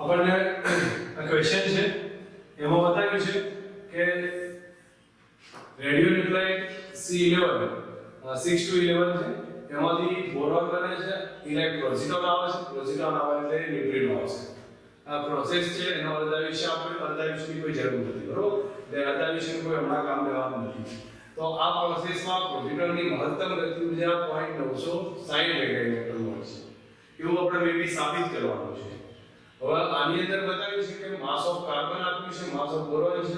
આપણને આ ક્વેશ્ચન છે એમાં બતાવ્યું છે કે રેડિયોન્યુક્લાઇડ C11 6 to 11 છે એમાંથી બોરોન બને છે ઇલેક્ટ્રોન આવે છે પ્રોઝિટોન આવે એટલે ન્યુટ્રિનો આવે છે આ પ્રોસેસ છે એનો અડધા વિશે આપણે અડધા વિશેની કોઈ જરૂર નથી બરોબર એટલે અડધા વિશેનું કોઈ હમણાં કામ લેવાનું નથી તો આ પ્રોસેસમાં પ્રોઝિટોનની મહત્તમ ગતિ ઉર્જા 0.960 મેગાઇલેક્ટ્રોન હોય છે એવું આપણે મેબી સાબિત કરવાનું છે હવે આની અંદર બતાવ્યું છે કે માસ ઓફ કાર્બન આપ્યું છે માસ ઓફ બોરોન છે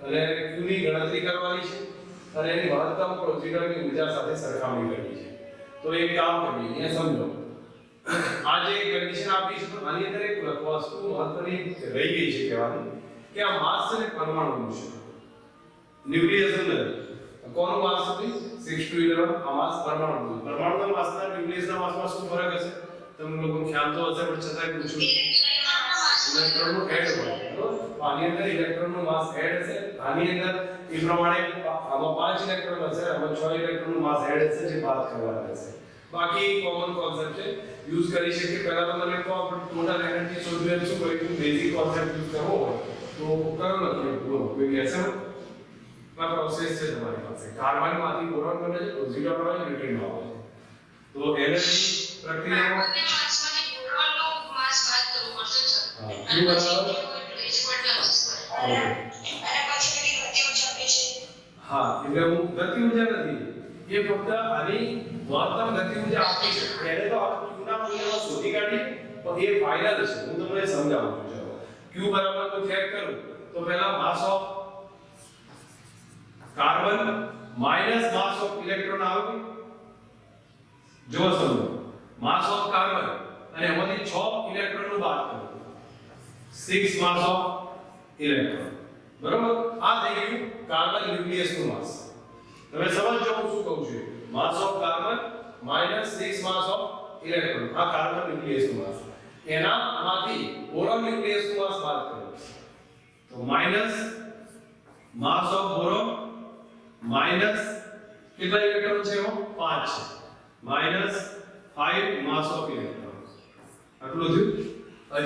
અને Q ની ગણતરી કરવાની છે અને એની મહત્તમ પ્રોઝિટોનની ઉર્જા સાથે સરખામણી કરવી છે તો એક કામ કરીએ અહીંયા સમજો આ જે કન્ડિશન આપી છે તો આની અંદર એક વસ્તુ મહત્વની રહી ગઈ છે કહેવાની કે આ માસ છે ને પરમાણુનું છે ન્યુક્લિયસ નથી કોનું માસ હતી 6 to 11 આ માસ પરમાણુનું પરમાણુના માસના ન્યુક્લિયસના માસમાં શું ફરક હશે તમને લોકોને ખ્યાલ તો હશે પણ છતાંય પૂછું ઇલેક્ટ્રોનનું એડ હોય બરોબર આની અંદર ઇલેક્ટ્રોનનું માસ એડ હશે આની અંદર એ પ્રમાણે આમાં 5 ઇલેક્ટ્રોન હશે આમાં 6 ઇલેક્ટ્રોનનું માસ એડ હશે જે બાદ કરવાના હશે બાકી કોમન કોન્સેપ્ટ છે યુઝ કરી શકીએ પહેલા તો મને કહો આપણે ટોટલ એનર્જી શોધવી શું કરીશું બેઝિક કોન્સેપ્ટ યુઝ કરવો હોય તો કરો નથી બોલો કોઈ કહેશે આ પ્રોસેસ છે તમારી પાસે કાર્બનમાંથી બોરોન બને છે પ્રોઝિટોન આવે ન્યુટ્રિનો આવે તો એનર્જી પ્રક્રિયામાં Q બરાબર હા એટલે હું ગતિ ઉર્જા નથી એ ફક્ત આની મહત્તમ ગતિ ઉર્જા આપી છે એને તો આપણે Q ના મૂલ્યમાં શોધી કાઢીએ પણ એ ફાઇનલ છે હું તમને સમજાવું છું ચાલો Q બરાબર તો ચેક કરું તો પહેલા માસ of carbon minus mass of electron આવે જો સમજો માસ ઓફ કાર્બન અને એમાંથી 6 ઇલેક્ટ્રોન નું બાદ કરો 6 માસ ઓફ ઇલેક્ટ્રોન બરોબર આ થઈ ગયું કાર્બન ન્યુક્લિયસ નું માસ હવે સમજો હું શું કહું છું માસ of carbon minus 6 mass of electron આ કાર્બન ન્યુક્લિયસ નું માસ એનામાંથી બોરોન ન્યુક્લિયસ નું માસ બાદ કરો તો minus mass of boron minus કેટલા ઇલેક્ટ્રોન છે એમાં 5 છે માઈનસ 5 માસ ઓફ ઇલેક્ટ્રોન આટલું થયું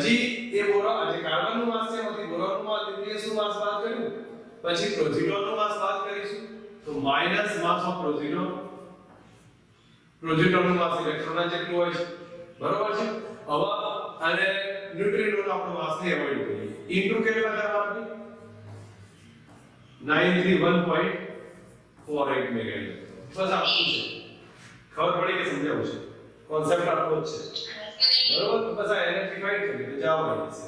હજી એ બોરોન આજે કાર્બન નું માસ છે એમાંથી બોરોન નું માસ ન્યુક્લિયસ નું માસ બાદ કર્યું પછી પ્રોઝિટોન નું માસ બાદ કરીશું તો માઈનસ માસ ઓફ પ્રોઝિટોન પ્રોઝિટોન નું માસ ઇલેક્ટ્રોન જેટલું હોય છે બરોબર છે હવે અને ન્યુટ્રિનો નો આપણો માસ ને એવોઇડ કરીએ ઇન્ટુ કેટલા કરવાનું 931.48 મેગાઇલેક્ટ્રોન બસ આટલું છે ખબર પડી કે સમજાવું છે કોન્સેપ્ટ આટલો જ છે બરોબર બસ આ એનર્જી ફાઇન્ડ કરી તો જવાબ આવી જશે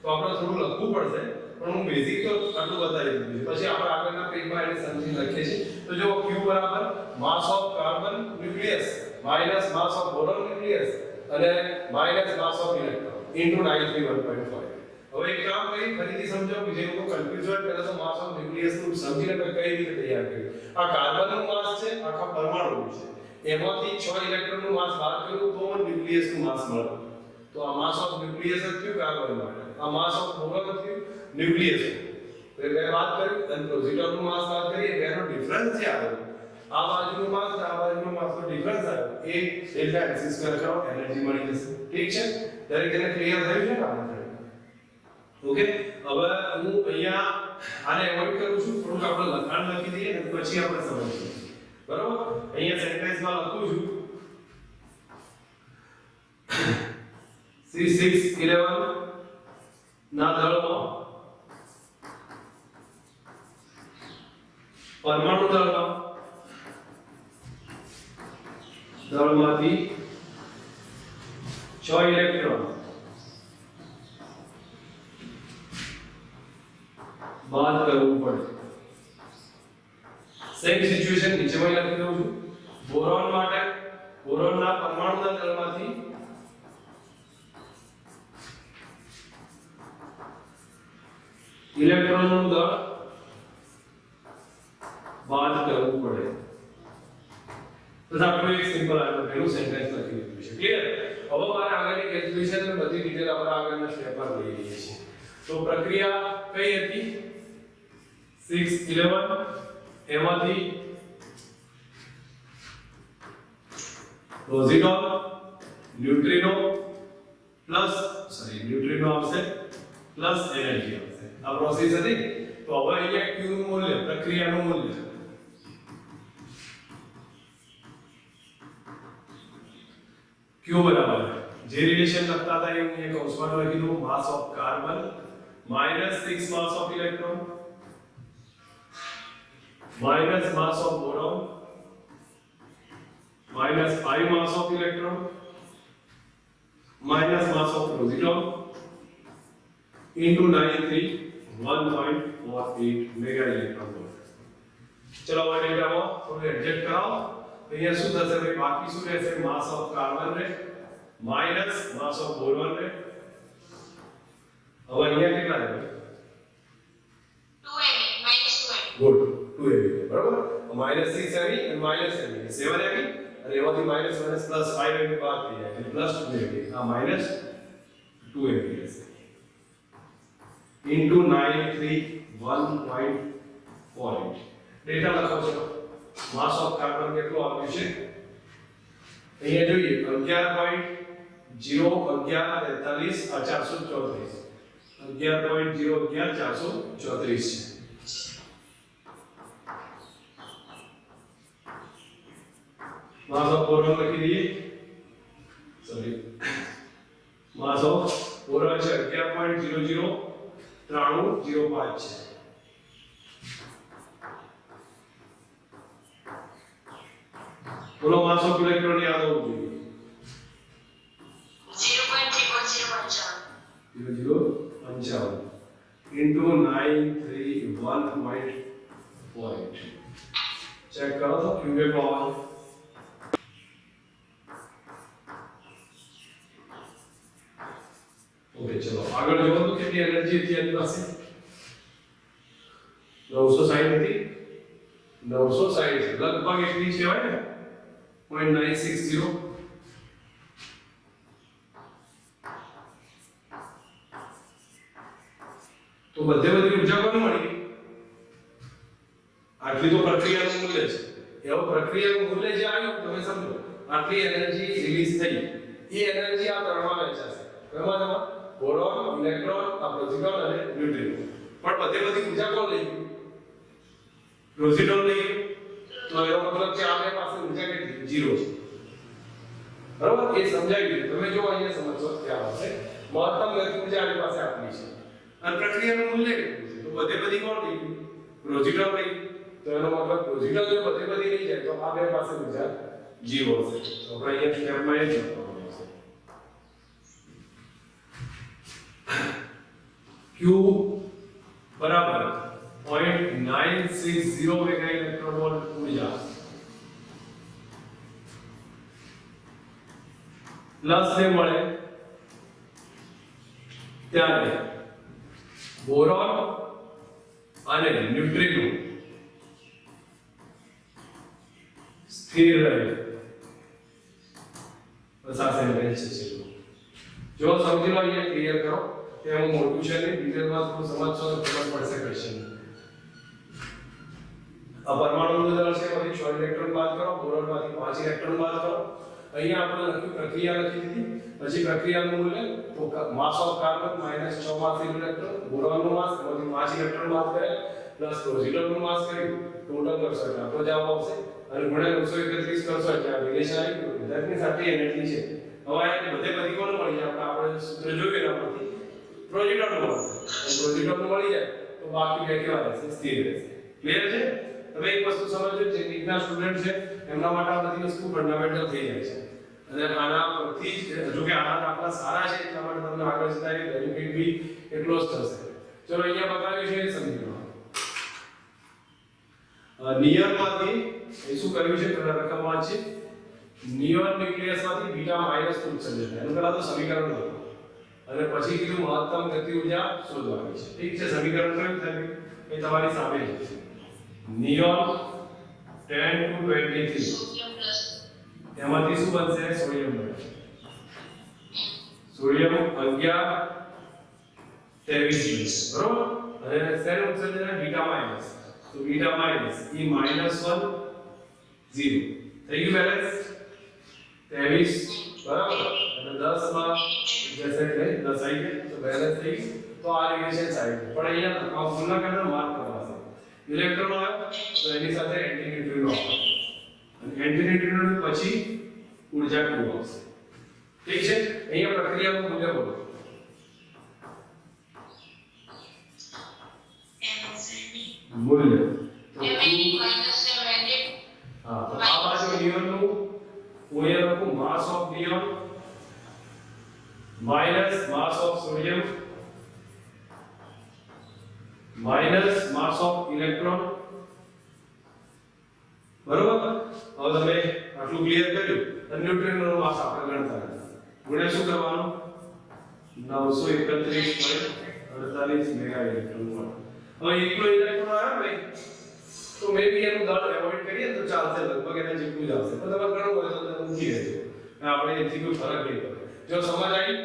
તો આપણે થોડું લખવું પડશે પણ હું બેઝિક તો આટલું બતાવી દીધું પછી આપણે આગળના પેજમાં એને સમજી લખીએ છીએ તો જો Q બરાબર mass of carbon nucleus minus mass of boron nucleus અને minus mass of electron into 931.5 હવે એક કામ કરી ફરીથી સમજો કે જે લોકો કન્ફ્યુઝ હોય પહેલા તો માસ ઓફ ન્યુક્લિયસ નું સમજીને કઈ રીતે તૈયાર કર્યું આ કાર્બન નું માસ છે આખા પરમાણુ છે એમાંથી 6 ઇલેક્ટ્રોન નું માસ બાદ કર્યું તો ન્યુક્લિયસ નું માસ મળે તો આ માસ ઓફ ન્યુક્લિયસ થયું કાર્બન માટે આ માસ ઓફ બોરોન થયું ન્યુક્લિયસ તો બે વાત કરી અને પ્રોઝિટોન નું માસ બાદ કરીએ બેનો ડિફરન્સ જે આવે આ બાજુનું માસ આ બાજુનું માસનો ડિફરન્સ આવે એ ડેલ્ટા એક્સિસ સ્ક્વેર કરો એનર્જી મળી જશે ઠીક છે દરેક જને ક્લિયર થયું છે ને ઓકે હવે હું અહીંયા આને એવોઇડ કરું છું થોડુંક આપણે લખાણ લખી દઈએ અને પછી આપણે સમજીએ બરોબર અહીંયા સેન્ટેન્સમાં લખું છું C611 ના દળમાં પરમાણુ દળમાંથી 6 ઇલેક્ટ્રોન બાદ કરવું પડે સેમ સિચ્યુએશન નીચેમાં લખી દઉં છું બોરોન માટે બોરોનના પરમાણુના દળમાંથી ઇલેક્ટ્રોનનું દળ બાદ કરવું પડે બસ આપણું એક સિમ્પલ આપણે પહેલું સેન્ટેન્સ લખી દીધું છે ક્લિયર હવે મારે આગળની કેલ્ક્યુલેશન અને બધી ડિટેલ આપણે આગળના સ્ટેપ પર લઈ લઈએ છીએ તો પ્રક્રિયા કઈ હતી 611 એમાંથી પ્રોઝિટોન ન્યુટ્રિનો આવશે પ્લસ એનર્જી આવશે. આ પ્રોસેસ હતી. તો હવે અહીંયા Q નું મૂલ્ય, પ્રક્રિયાનું મૂલ્ય Q બરાબર જે રિલેશન લખતા હતા એ હું કૌંસમાં લખી દઉં, માસ of carbon minus 6 mass of electron minus mass of boron minus 5 mass of electron minus mass of proton into 93 1.48 mega electron volt. चलो હવે ડેટામાં થોડું એડજસ્ટ કરાવો. તો અહીંયા શું થશે ભાઈ, બાકી શું રહેશે, માસ ઓફ કાર્બન રે માઈનસ માસ ઓફ બોરોન રે. હવે અહીંયા કેટલા રહે? 2 ગુડ 2 એવી બરાબર. -6 એવી અને -7 એવી 7 એવી અને એમાંથી -1 +5 એવી બાદ થઈ જાય એટલે +2 એવી. આ -2 એવી રહેશે into 93 ડેટા લખો છો. માસ ઓફ કાર્બન કેટલું આપ્યું છે અહીંયા જોઈએ 11.01143 છે. માસ ઓફ બોરોન લખી દઈએ. સોરી, માસ ઓફ બોરોન છે 11.009305 છે. બોલો માસ ઓફ ઇલેક્ટ્રોન યાદ હોવું જોઈએ 0.0055 into 931.4. चेक करो तो क्यों के पावर ओके. चलो આગળ જોવો તો કેટલી એનર્જી હતી આપણી પાસે 960 હતી. 960 લગભગ એટલી છે હોય ને 0.960. તો બધે બધી ઊર્જા કોને મળી? આટલી તો પ્રક્રિયાનું મૂલ્ય છે. એવો પ્રક્રિયાનું મૂલ્ય જે આવ્યું તમે સમજો આટલી એનર્જી રિલીઝ થઈ એ એનર્જી આ ત્રણમાં વહેંચાશે. એમાં તમાર બોરોન, ઇલેક્ટ્રોન, આ પ્રોટોન અને ન્યુટ્રિનો. પણ બધે બધી ઊર્જા કોણ લઈ ગયું? પ્રોટોન લઈ ગયું. તો એનો મતલબ કે આપણી પાસે ઊર્જા કેટલી? 0 છે. બરાબર? એ સમજાવી દીધું. તમે જો અહીંયા સમજો ક્યાં આવશે. મહત્તમ ગતિ ઊર્જા આપણી પાસે આપણી છે અને પ્રક્રિયાનું મૂલ્ય કેટલું છે? તો બધે બધી કોણ લઈ ગયું? પ્રોટોન લઈ ગયું. તો એનો મતલબ પ્રોટોન જો બધે બધી લઈ જાય તો આ બે પાસે ઊર્જા 0 હશે. તો આપણે અહીંયા સ્ટેપમાં એ જ લખવાનું છે. Q બરાબર 0.960 મેગા ઇલેક્ટ્રોન વોલ્ટ ઊર્જા પ્લસ ને મળે ત્યારે બોરોન અને ન્યુટ્રિનો સ્થિર રહે. બસ આ સેન્ટેન્સ છે. જો સમજી લો અહીંયા ક્લિયર કરો કે હું મોટું છે ને ડિટેલમાં થોડું સમજશો તો ખબર પડશે ક્વેશ્ચન. આ પરમાણુનું દળ છે એમાંથી 6 ઇલેક્ટ્રોન બાદ કરો, બોરોનમાંથી 5 ઇલેક્ટ્રોન બાદ કરો. અહીંયા આપણે લખ્યું પ્રક્રિયા લખી દીધી. પછી પ્રક્રિયાનું મૂલ્ય તો mass of carbon -6 mass electron, બોરોનનું માસ એમાંથી 5 ઇલેક્ટ્રોન બાદ કરે પ્લસ પ્રોટોનનું માસ કર્યું ટોટલ કરશો એટલે આપણો જવાબ આવશે. અને ગુણ્યા 931 કરશો એટલે આ રિલેશન આવી ગયું. દરેકની સાથે એનર્જી છે. હવે આ બધે બધી કોણ મળી જાય? આપણે સૂત્ર જોયું એના પરથી પ્રોટોન મળશે. પ્રોટોન મળી જાય તો બાકી બે કેવા રહેશે? સ્થિર રહેશે. ક્લિયર છે? હવે એક વસ્તુ સમજો, જે ટેકના સ્ટુડન્ટ છે એમના માટે આ બધી વસ્તુ ફંડામેન્ટલ થઈ જાય છે. અને આના પરથી જો કે આના દાખલા સારા છે એટલા માટે તમને આગળ જતા બેનિફિટ બી એટલો જ થશે. ચલો અહીંયા બતાવ્યું છે એ સમજી લો. નિયરમાંથી એ શું કર્યું છે પેલા રકમ વાંચીએ. નિયર ન્યુક્લિયસમાંથી બીટા માઈનસ ઉત્સર્જન એનું પહેલા તો સમીકરણ લખો અને પછી કીધું મહત્તમ ગતિ ઊર્જા શોધવાની છે. ઠીક છે? સમીકરણ કયું થયું એ તમારી સામે છે. નિયોન 10 to 23 એમાંથી શું બનશે? સોડિયમ બનશે. સોડિયમ 11 23 બનશે. બરોબર? અને શેનું ઉત્સર્જન? Beta minus. તો બીટા માઈનસ E -1 0 થઈ ગયું બેલેન્સ 23 બરાબર. અને અને 10 માં જશે એટલે 10 આવી ગયા તો બેલેન્સ થઈ ગયું તો આ રિલેશન સાઈડ પણ અહીંયા આ ફૂલના કારણે માર્ક કરવા છે ઇલેક્ટ્રોન આવ્યો તો એની સાથે એન્ટી ન્યુટ્રિનો આવશે અને એન્ટી ન્યુટ્રિનો પછી ઊર્જા Q આવશે ઠીક છે અહીંયા પ્રક્રિયાનું મૂલ્ય બોલો મૂલ્ય તો હા તો આ બાજુ નિયોનનું હું એ લખું માસ of neon minus mass of sodium minus mass of electron બરોબર હવે તમે આટલું ક્લિયર કર્યું અને ન્યુટ્રોનનો માસ આપણે ગણતા ગુણ્યા શું કરવાનું 931.48 મેગા ઇલેક્ટ્રોન વોલ્ટ હવે એકલો ઇલેક્ટ્રોન આવ્યો ભાઈ તો મે બી એનું દળ એવોઇડ કરીએ તો ચાલશે લગભગ એના જેટલું જ આવશે પણ તમારે ઘણું હોય તો તમે મૂકી દેજો આપણે એથી કોઈ ફરક નહીં પડે જો સમજ આવી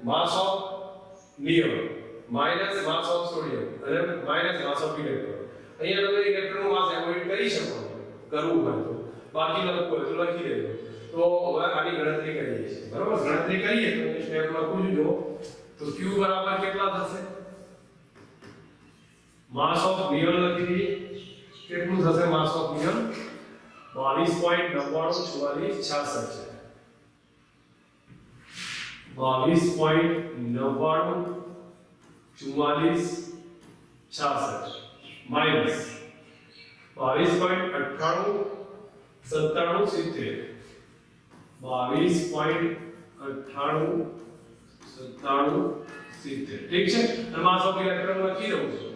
માસ of neon minus mass of sodium અને માઈનસ માસ ઓફ ઇલેક્ટ્રોન અહીંયા તમે ઇલેક્ટ્રોનનું માસ એવોઇડ કરી શકો કરવું હોય તો બાકી લખવું હોય તો લખી દેજો તો હવે આની ગણતરી કરીએ છીએ બરાબર ગણતરી કરીએ તો એ સ્ટેપ લખું જો તો Q બરાબર કેટલા થશે માસ ઓફ નિયોન લખી દઈએ કેટલું થશે માસ ઓફ નિયોન 22.994466 છે 22.994466 માઈનસ 22.989770 22.989770 ઠીક છે અને માસ ઓફ ઇલેક્ટ્રોન લખી દઉં છું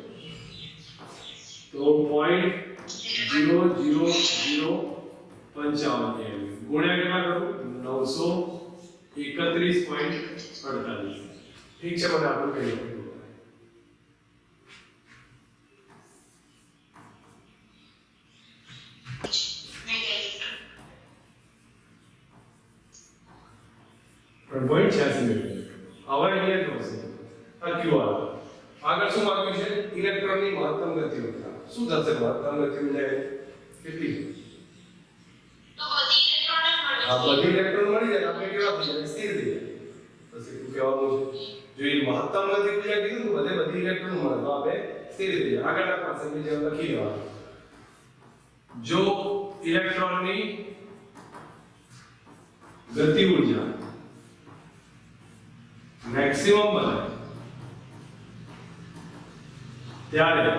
તો 0.0055 ગુણ્યા કેટલા કરું 931.48 ઠીક છે મને આપણું કહી દો પોઈન્ટ 86 હવે અહીંયા થશે આ Q આગળ શું માંગ્યું છે ઇલેક્ટ્રોનની મહત્તમ ગતિ ઊર્જા શું થશે મહત્તમ ગતિ ઊર્જા કેટલી તો બધી ઇલેક્ટ્રોન મળી જાય આપણે કેવા થઈ જાય સ્થિર થઈ જાય પછી શું કહેવાનું છે જો એ મહત્તમ ગતિ ઊર્જા કીધું તો બધી ઇલેક્ટ્રોન મળે તો આપણે સ્થિર થઈ જાય આગળના પાસે બીજે લખી દેવાનું જો ઇલેક્ટ્રોનની ગતિ ઊર્જા મેક્સિમમ બને ત્યારે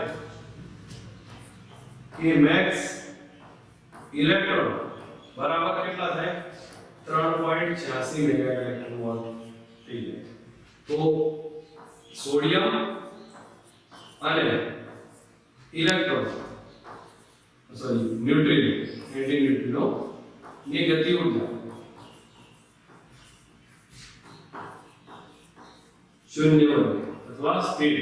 એ મેક્સ ઇલેક્ટ્રોન બરાબર કેટલા થાય 3.86 મેગા ઇલેક્ટ્રોન વોલ્ટ થઈ જાય તો સોડિયમ અને electron sorry neutrino anti neutrino ની ગતિ ઊર્જા શૂન્ય બને અથવા સ્થિર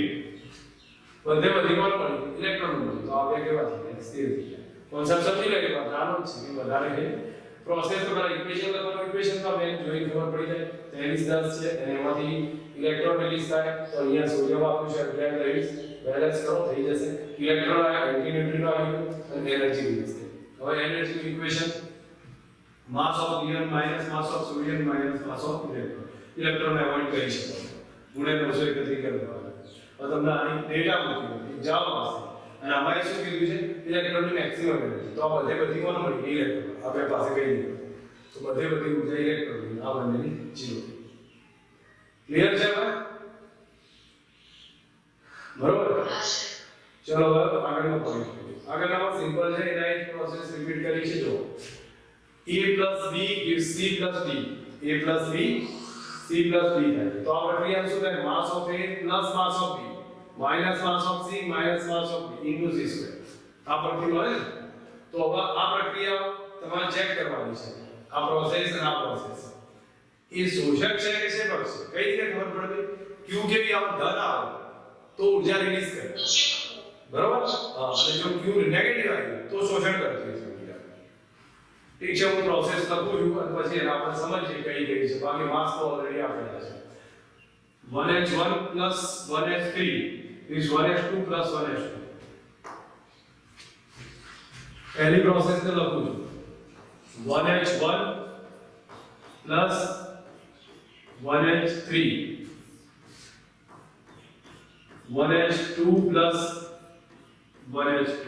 બધે બધી કોણ મળી ઇલેક્ટ્રોન મળી તો આ બે કેવા થઈ ગયા સ્થિર થઈ ગયા કોન્સેપ્ટ સમજી લે કે જાણો છે કે વધારે છે પ્રોસેસ તો પેલા ઇક્વેશન લખવાનું ઇક્વેશન તો મેં જોઈ ખબર પડી જાય 23 10 છે અને એમાંથી ઇલેક્ટ્રોન રિલીઝ થાય તો અહીંયા સોડિયમ આપ્યું છે એટલે લઈશ બેલેન્સ કરો થઈ જશે ઇલેક્ટ્રોન આયા એન્ટી ન્યુટ્રિનો આવ્યું અને એનર્જી રિલીઝ થઈ હવે energy equation mass of neon minus mass of sodium minus mass of electron avoid કરી શકો ગુણ્યા 931 કરી દેવાનું હવે તમને આની ડેટા મૂકી જવાબ આવશે અને અમારે શું કીધું છે ઇલેક્ટ્રોનની મેક્સિમમ એનર્જી તો આ બધે બધી કોણ મળી ઇલેક્ટ્રોન આપણે પાસે કઈ નહીં તો બધે બધી ઊર્જા ઇલેક્ટ્રોનની આ બંનેની 0 ક્લિયર છે હવે બરોબર ચલો હવે આગળનો પોઈન્ટ આગળનામાં સિમ્પલ છે એના એક પ્રોસેસ રિપીટ કરી છે જો a b gives c d a b c plus d થાય તો આ પ્રક્રિયા શું થાય માસ of a plus mass of b minus mass of c minus mass of b into c square આ પ્રક્રિયા મળે તો હવે આ પ્રક્રિયા તમારે ચેક કરવાની છે આ પ્રોસેસ અને આ પ્રોસેસ એ શોષક છે કે ક્ષેપક છે કઈ રીતે ખબર પડે q કેવી આવે ધન આવે તો ઊર્જા રિલીઝ કરે બરાબર અને જો q નેગેટિવ આવે તો શોષણ કરતી હોય ઠીક છે હું પ્રોસેસ લખું છું અને પછી એને આપણે સમજીએ કઈ કઈ છે બાકી માસ તો ઓલરેડી આપેલા છે 1h1 plus 1h3 is 1h2 plus 1h2 पहली प्रोसेस ने लखूं 1h1 plus 1h3 1h2 plus 1h2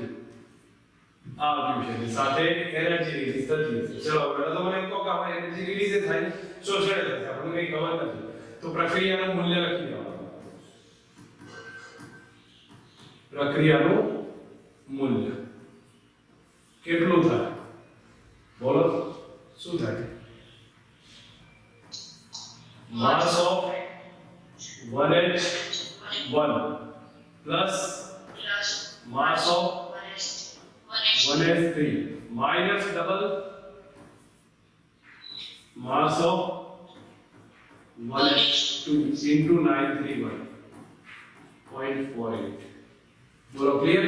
આ આવ્યું છે સાથે એનર્જી રિલીઝ થતી હશે. ચલો પહેલા તો મને કહો કે આપણે એનર્જી રિલીઝ થાય શોષણ થશે આપણને કઈ ખબર નથી તો પ્રક્રિયાનું મૂલ્ય લખી દેવાનું. પ્રક્રિયાનું મૂલ્ય કેટલું થાય બોલો શું થાય? mass of 1h1 plus mass of 1h3 minus double mass of 1h2 into 931.48. बोलो clear?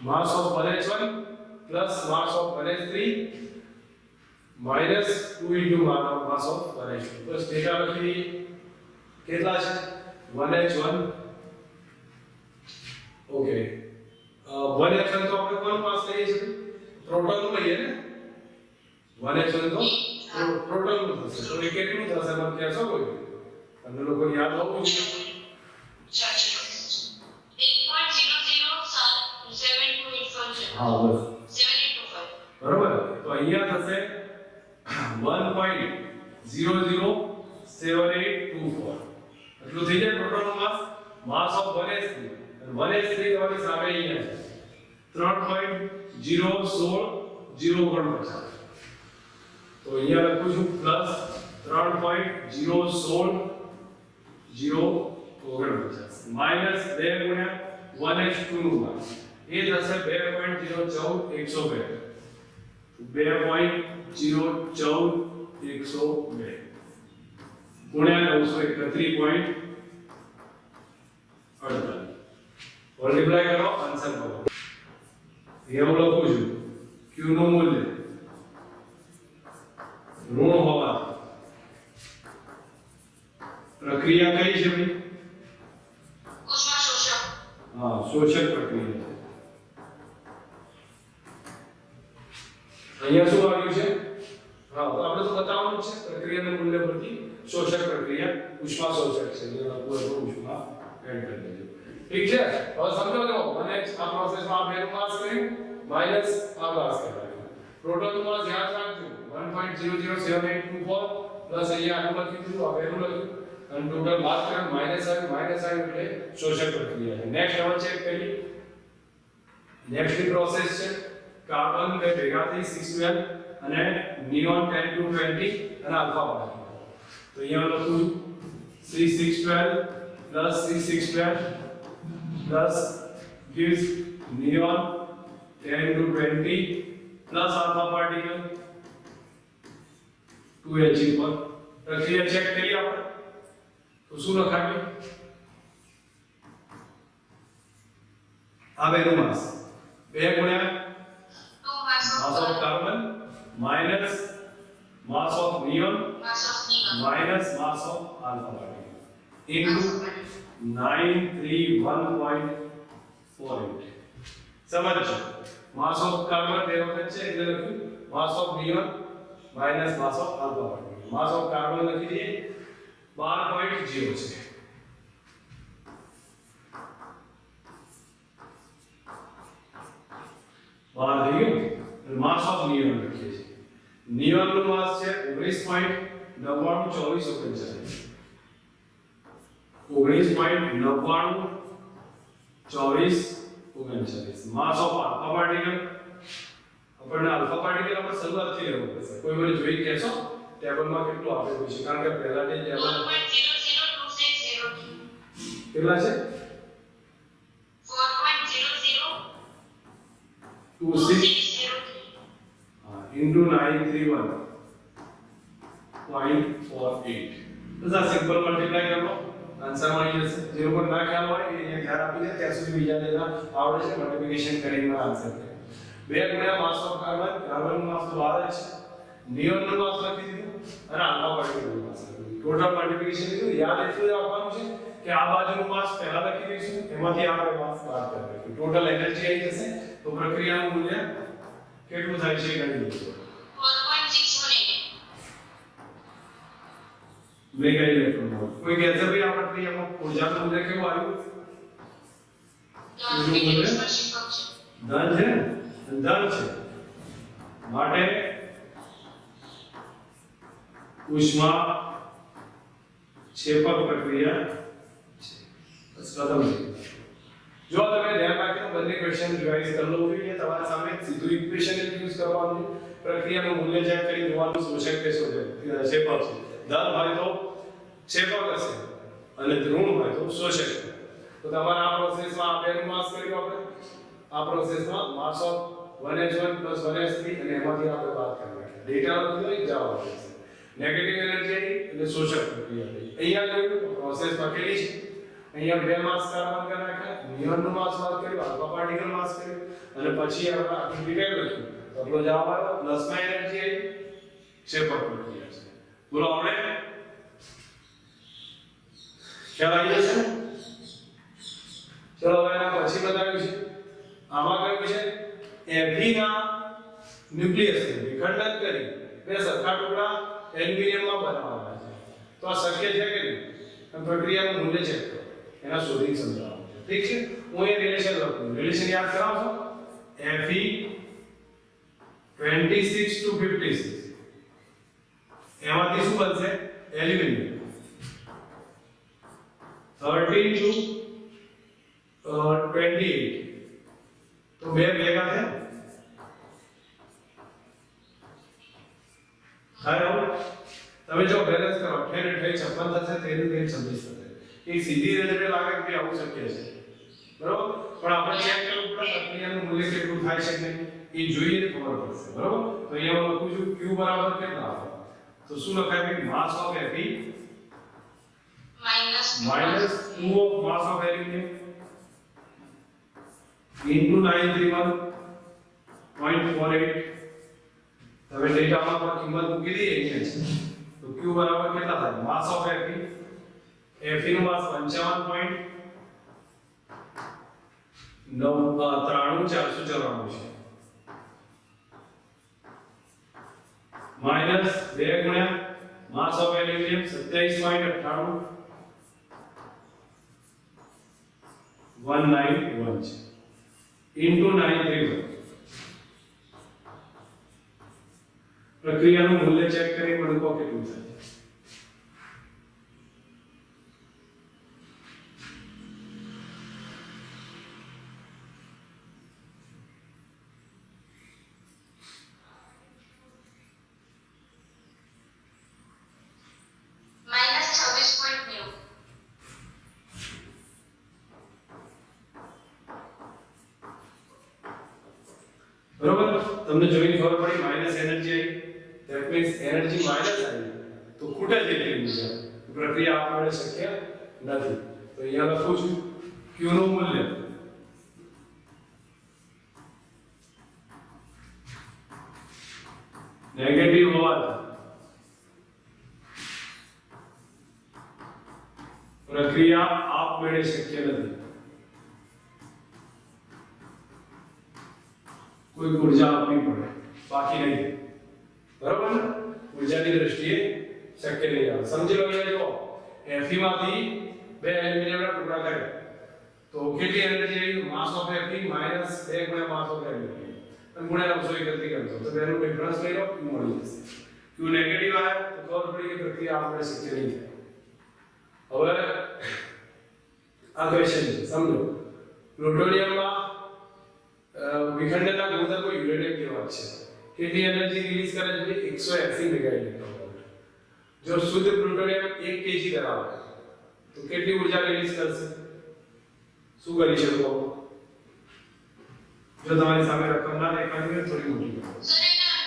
mass of 1h1 plus mass of 1h3 minus 2 into mass of 1h2 बस डेटा लखी કેટલા છે 1h1 ઓકે 1h1 તો આપણે કોણ માસ લઈએ છીએ પ્રોટોન નું લઈએ ને 1h1 તો પ્રોટોન નું થશે તો એ કેટલું થશે મને કહેશો કોઈ તમને લોકો યાદ હોવું જોઈએ 8.007285 હા બસ 7825 બરોબર તો અહીંયા થશે 1.007824 એટલું થઈ જાય પ્રોટોનનું માસ માસ ઓફ 1h3 અને 1h3 તમારી સામે અહીંયા છે 3.016 તો અહીંયા લખું છું પ્લસ 3.016 માઈનસ 2 ગુણ્યા 1h2 નું માસ એ થશે 2.014 2.014 ગુણ્યા 931.48 મલ્ટીપ્લાય કરો આન્સર કરો એ હું લખું છું q નું મૂલ્ય ઋણ હોવા પ્રક્રિયા કઈ છે ભાઈ ઉષ્મા શોષક હા શોષક પ્રક્રિયા છે અહીંયા શું આવ્યું છે હા તો આપણે તો બતાવવાનું છે પ્રક્રિયાનું મૂલ્ય પરથી શોષક પ્રક્રિયા ઉષ્મા શોષક છે એટલે પૂરેપૂરો ઉષ્મા એડ કરી દેજો ઠીક છે હવે સમજો જો મને આ પ્રોસેસમાં આ બેનું માસ કર્યું માઈનસ આ માસ કર્યું પ્રોટોનનું માસ યાદ રાખજો 1.00784 પ્લસ અહીંયા આટલું લખી દીધું આ બેનું લખ્યું અને ટોટલ માસ કર્યું માઈનસ આવ્યું એટલે શોષક પ્રક્રિયા છે નેક્સ્ટ હવે ચેક કરીએ નેક્સ્ટ પ્રોસેસ છે કાર્બન બે ભેગા થઈ 612 અને નિયોન 10 to 20 અને આલ્ફા પાર્ટિકલ તો અહીંયા લખું C612 plus C612 plus gives neon 10 to 20 plus alpha particle 2He પર પ્રક્રિયા ચેક કરીએ આપણે તો શું લખાવી આ બેનું માસ 2 ગુણ્યા mass of carbon minus mass of neon minus mass of alpha particle into 931.48 સમજો mass of carbon બે વખત છે એટલે લખ્યું mass of neon minus mass of alpha particle mass of carbon લખી દઈએ 12.0 છે બાર થઈ ગયું માસ ઓફ નિયોન લખીએ છીએ નિયોન નું માસ છે 19.9924 માસ ઓફ આલ્ફા પાર્ટિકલ આપણને આલ્ફા પાર્ટિકલ આપણે શરૂઆતથી લેવું પડશે કોઈ મને જોઈ કહેશો ટેબલમાં કેટલું આપેલું છે કારણ કે પહેલા જે ટેબલ 4.00260 કેટલા છે 4.00260 into 931.48 બસ આ સિમ્પલ મલ્ટીપ્લાય કરો આન્સર મળી જશે જે લોકો ના ખ્યાલ હોય એ અહીંયા ધ્યાન આપી દે ત્યાં સુધી બીજા જેના આવડે છે મલ્ટીપ્લિકેશન કરીને આન્સર કરે 2 ગુણ્યા માસ ઓફ કાર્બન કાર્બનનું માસ તો 12 છે નિયોનનું માસ લખી દીધું અને આલ્ફા પાર્ટિકલનું માસ લખી દીધું ટોટલ મલ્ટીપ્લિકેશન લીધું યાદ એટલું જ આપવાનું છે કે આ બાજુનું માસ પહેલા લખી દઈશું એમાંથી આપણે માસ બાદ કરી દઈશું ટોટલ એનર્જી આવી જશે તો પ્રક્રિયાનું મૂલ્ય કેટલું થાય છે ગણી લઈશું 4.618 મેગા ઇલેક્ટ્રોન વોલ્ટ. કોઈ કહેશે ભાઈ આ પ્રક્રિયામાં ઊર્જાનું મૂલ્ય કેવું આવ્યું? બીજું ઉષ્માક્ષેપક છે. ધન છે ને? ધન છે માટે ઉષ્મા ક્ષેપક પ્રક્રિયા છે. બસ પ્રથમ છે. જો તમે ધ્યાન રાખીને બંને ક્વેશ્ચન રિવાઇઝ કરી લો જોઈએ તમારા સામે સીધું ઇક્વેશન યુઝ કરવાનું પ્રક્રિયાનું મૂલ્ય ચેક કરી જોવાનું શોષક કે ક્ષેપક છે. ધન હોય તો ક્ષેપક હશે અને ઋણ હોય તો શોષક. તો તમારા આ પ્રોસેસમાં આ બેનું માસ કર્યું આપણે આ પ્રોસેસમાં માસ ઓફ 1h1 + 1h3 અને એમાંથી આપણે વાત કરી નાખી ડેટા લખી દો જવાબ આવશે. નેગેટિવ એનર્જી એટલે શોષક પ્રક્રિયા થઈ. અહીંયા જોયું પ્રોસેસ લખેલી છે. અહીંયા બે માસ કાર્બન કરી નાખ્યા નિયોનનું માસ વાત કર્યું આલ્ફા પાર્ટિકલ માસ કર્યું અને પછી આપણે આખી ડિટેલ લખ્યું તો આપણો જવાબ આવ્યો પ્લસમાં એનર્જી આવી ક્ષેપક પ્રક્રિયા છે. બોલો આપણે ખ્યાલ આવી જશે. ચલો હવે એના પછી બતાવ્યું છે આમાં કયું છે Fe ના ન્યુક્લિયસને વિખંડન કરી બે સરખા ટુકડા એલ્યુમિનિયમમાં બનાવવાના છે. તો આ શક્ય છે કે નહીં? આ પ્રક્રિયાનું મૂલ્ય ચેક કરો એના શોધીને સમજાવો. ઠીક છે હું એ રિલેશન લખું. રિલેશન યાદ કરાવશો Fe 26 to 56 એમાંથી શું બનશે એલ્યુમિનિયમ 13 to 28 તો બે ભેગા થયા હાલો તમે જો બેલેન્સ કરો 28 56 થશે 13 26 થશે. એક સીધી રીતે લાગે કે આવું શક્ય છે બરોબર પણ આપણે ચેક કરવું પડે પ્રક્રિયાનું મૂલ્ય કેટલું થાય છે કે એ જોઈએ તો ખબર પડશે બરોબર. તો અહીંયા હું લખું છું Q બરાબર કેટલા આવે તો શું લખાય કે માસ of Fe minus 2 of mass of aluminum into 931.48 હવે ડેટામાં પર કિંમત મૂકી દઈએ અહીંયા છે તો Q બરાબર કેટલા થાય માસ ઓફ Fe નું માસ 55.93 છે માઈનસ 2 ગુણ્યા માસ ઓફ એલ્યુમિનિયમ 27.98 191 છે into 931 પ્રક્રિયાનું મૂલ્ય ચેક કરી મને કહો કેટલું થાય. બરોબર તમને જોઈને ખબર પડી માઈનસ એનર્જી આવી ધેટ મીન્સ એનર્જી માઈનસ આવી તો ખૂટે જ એટલી ઉર્જા પ્રક્રિયા આપમેળે શક્ય નથી. તો અહીંયા લખું છું Q નું મૂલ્ય નેગેટિવ હોવાથી પ્રક્રિયા આપમેળે શક્ય નથી. કોઈ ઊર્જા આપવી પડે બાકી નહીં બરોબર ને ઊર્જાની દ્રષ્ટિએ શક્ય નહીં આવે. સમજી લો અહીંયા જો Fe માંથી બે એલ્યુમિનિયમના ટુકડા કર્યા તો કેટલી એનર્જી આવી માસ ઓફ Fe માઈનસ 2 ગુણ્યા માસ ઓફ એલ્યુમિનિયમ અને ગુણ્યા 931 કરજો તો બેનું ડિફરન્સ લઈ લો Q મળી જશે. Q નેગેટિવ આવે તો ખબર પડી કે પ્રક્રિયા આપણે શક્ય નહીં થાય. હવે આ ક્વેશ્ચન છે સમજો પ્લુટોનિયમમાં વિખંડનના ગુણધર્મો યુરેનિયમ જેવા છે. કેટલી એનર્જી રિલીઝ કરે છે 180 મેગા ઇલેક્ટ્રોન વોલ્ટ. જો શુદ્ધ પ્લુટોનિયમ 1 kg ધરાવે તો કેટલી ઊર્જા રિલીઝ કરશે શું કરી શકો? જો તમારી સામે રકમ ના દેખાતી હોય થોડી મોટી કરો. સર એના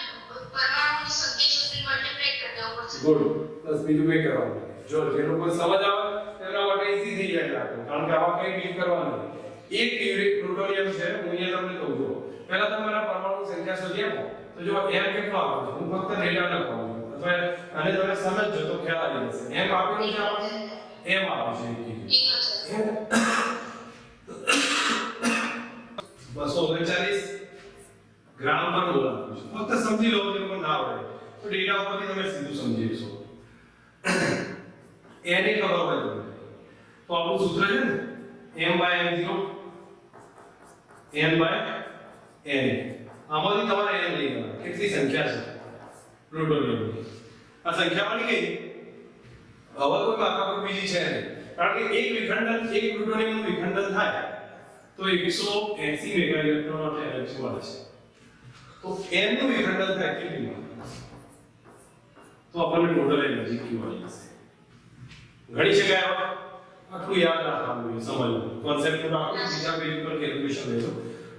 પરમાણુની સંખ્યા સુધી મલ્ટીપ્લાય કરી દેવું પડશે. ગુડ બસ બીજું કંઈ કરવાનું નથી. જો જેનો કોઈ સમજ આવે એના માટે ઈઝી થઈ જાય રાખો કારણ કે આવા કંઈ બીજ કરવાનું નથી. એક યુરિક પ્લુટોનિયમ છે હું અહીંયા તમને કહું છું પહેલા તમારા પરમાણુ સંખ્યા શોધી આપો તો જો m કેટલો આપો છો હું ફક્ત ડેટા લખવાનું અથવા આને તમે સમજજો તો ખ્યાલ આવી જશે. m આપેલું છે આપણને m આપું છે 239 ગ્રામ પર મોલ આપું છું. ફક્ત સમજી લો જે કોઈ ના આવડે તો ડેટા ઉપરથી તમે સીધું સમજી લેશો. n એ ખબર હોય તો આપણું સૂત્ર છે ને m/m0 n/n આમાંથી તમારે n લઈ લેવાનું કેટલી સંખ્યા છે પ્લુટોનિયમની આ સંખ્યા મળી ગઈ હવે કોઈ માત્રા પર બીજી છે નહીં કારણ કે એક પ્લુટોનિયમનું વિખંડન થાય તો 180 મેગા ઇલેક્ટ્રોન માટે એનર્જી મળે છે તો n નું વિખંડન થાય કેટલી મળે તો આપણને ટોટલ એનર્જી q મળી જશે ઘણી શકાય આટલું યાદ રાખવાનું સમજવું કોન્સેપ્ટ નો આપણે બીજા પેજ પર કેલ્ક્યુલેશન લેજો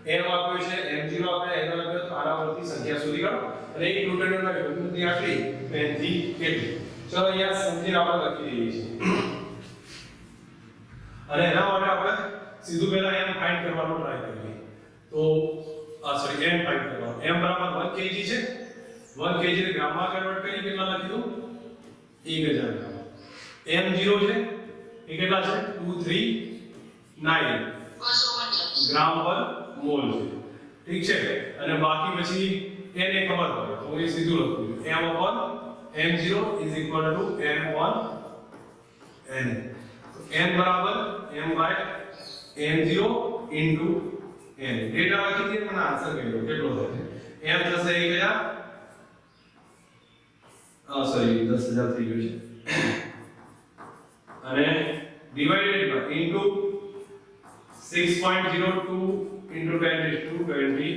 m આપ્યો છે m0 આપણે n આપ્યો તો આના પરથી સંખ્યા શોધી કાઢો અને એક પ્લુટોનિયમના વિખંડનની આટલી n થી કેટલી ચલો અહીંયા સમજીને આપણે લખી દઈએ છીએ અને એના માટે આપણે સીધું પહેલા m ફાઇન્ડ કરવાનો ટ્રાય કરીએ તો સોરી m ફાઇન્ડ કરવાનો m બરાબર 1 kg છે 1 kg ને ગ્રામમાં કન્વર્ટ કરી કેટલા લખી દઉં 1000 ગ્રામ m0 છે એ કેટલા છે 239 ગ્રામ પર મોલ છે ઠીક છે અને બાકી પછી n એ ખબર હોય તો હું એ સીધું લખું છું m/m0 m/n n બરાબર m/m0 into n ડેટા લખી દઈએ મને આન્સર કહી દો કેટલો થશે m થશે 1000 સોરી 10000 થઈ ગયું છે અને ડિવાઇડેડ બાય into 6.02 into 10⁻23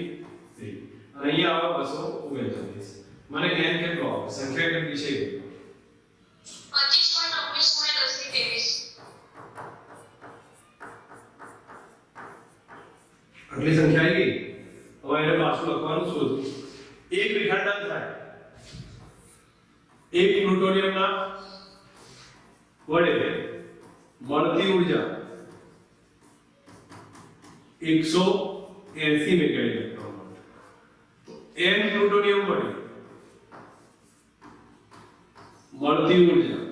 અને અહીંયા આવે 239 મને n કેટલો આવે સંખ્યા કેટલી છે 25.19 આટલી સંખ્યા આવી ગઈ હવે એને પાછું લખવાનું શોધ એક વિખંડન થાય એક પ્લુટોનિયમના વડે મળતી ઊર્જા 180 મેગા ઇલેક્ટ્રોન તો n પ્લુટોનિયમ વડે મળતી ઊર્જા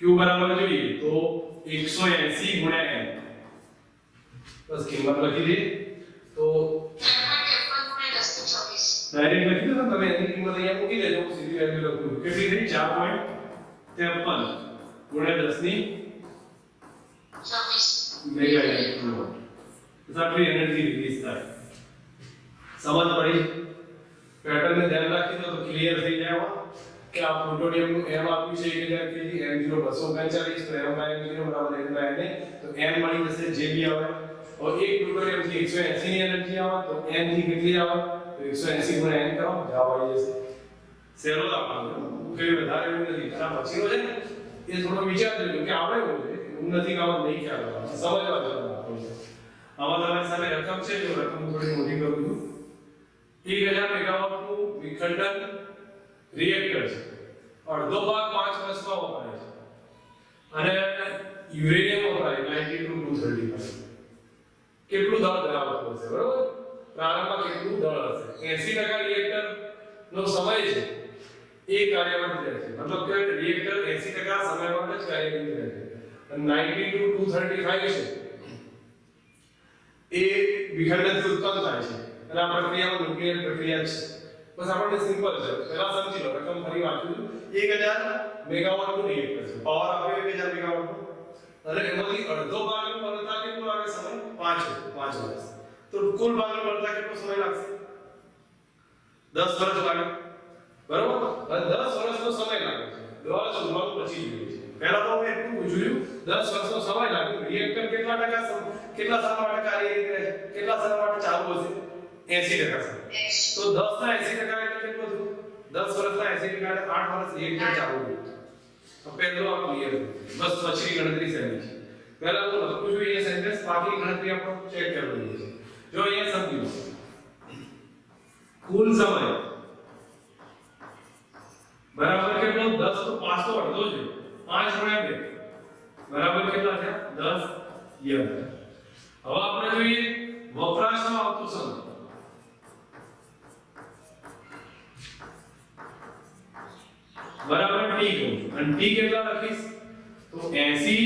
q બરાબર જોઈએ તો 180 ગુણ્યા n બસ કિંમત લખી દે તો ડાયરેક્ટ લખી દો તમે એની કિંમત અહીંયા મૂકી દેજો હું સીધી વેલ્યુ લખું કેટલી થઈ 4.53 ગુણ્યા 10 ની 26 મેગા ઇલેક્ટ્રોન તો આટલી એનર્જી રિલીઝ થાય સમજ પડી પેટર્ન ને ધ્યાન રાખી દો તો ક્લિયર થઈ જાય કે આ પ્લુટોનિયમ નું m આપ્યું છે 1000 kg m0 239 તો m/m0 બરાબર n/n તો n મળી જશે જે બી આવે और एक प्लूटोनियम થી 180 ની એનર્જી આવે તો n થી કેટલી આવે તો 180 ગુણ્યા n કરો જવાબ આવી જશે સેલો આપવાનું કઈ વધારે એવું નથી આના પછીનો છે ને એ થોડો વિચાર કરજો કે આપણે એવું છે એવું નથી કે આમાં નહીં ખ્યાલ આવે સમજવા જેવું આપણને આમાં તમારી સામે રકમ છે જો રકમ થોડી મોટી કરું છું 1000 મેગાવોટ નું વિખંડન રિએક્ટર છે અડધો ભાગ 5 વર્ષમાં વપરાય છે અને યુરેનિયમ વપરાય 92 કેટલું દળ ધરાવતું હશે બરોબર પ્રારંભમાં કેટલું દળ હશે 80% રિએક્ટર નો સમય છે એ કાર્યરત રહે છે મતલબ કે રિએક્ટર 80% સમય માટે જ કાર્યરત રહે છે અને 90 to 235 છે એ વિખંડનથી ઉત્પન્ન થાય છે અને આ પ્રક્રિયામાં ન્યુક્લિયર પ્રક્રિયા છે બસ આપણે સિમ્પલ છે પહેલા સમજી લો રકમ ફરી વાંચું 1000 મેગાવોટ નું રિએક્ટર છે પાવર આપ્યો 1000 મેગાવોટ નું અને એમાંથી અડધો ભાગનું બનતા કેટલો લાગે સમય 5 વર્ષ તો કુલ ભાગનું બનતા કેટલો સમય લાગશે 10 વર્ષ લાગે બરોબર 10 વર્ષનો સમય લાગે છે દવા શોધવાનું પછી જોઈએ છે પહેલા તો મેં એટલું પૂછ્યું 10 વર્ષનો સમય લાગે રિએક્ટર કેટલા સમય માટે કાર્યરત રહે છે કેટલા સમય માટે ચાલુ હશે 80% તો 10 ના 80% એટલે કેટલું થયું 10 વર્ષના 80% એટલે 8 વર્ષ રિએક્ટર ચાલુ રહ્યું પહેલો આ ક્લિયર બસ પછી ગણતરી સહેલી છે પહેલા તો લખું છું એ સેન્ટેન્સ બાકી ગણતરી આપણે ચેક કરી લઈએ છીએ જો અહીંયા સમજી લો કુલ સમય બરાબર કેટલો 10 તો 5 તો અડધો છે 5 ગુણ્યા 2 બરાબર કેટલા છે 10 યર હવે આપણે જોઈએ વપરાશમાં આવતો સમય બરાબર t કહું અને t કેટલા લખીશ તો 80